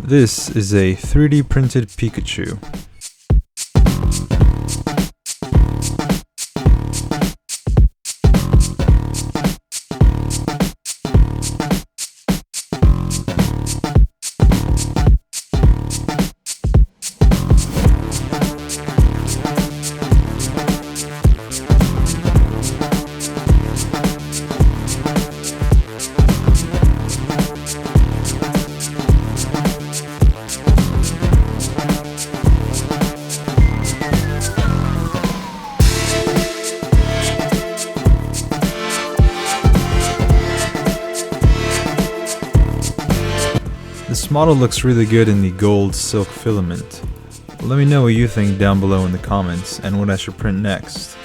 This is a 3D printed Pikachu. This model looks really good in the gold silk filament. Let me know what you think down below in the comments and what I should print next.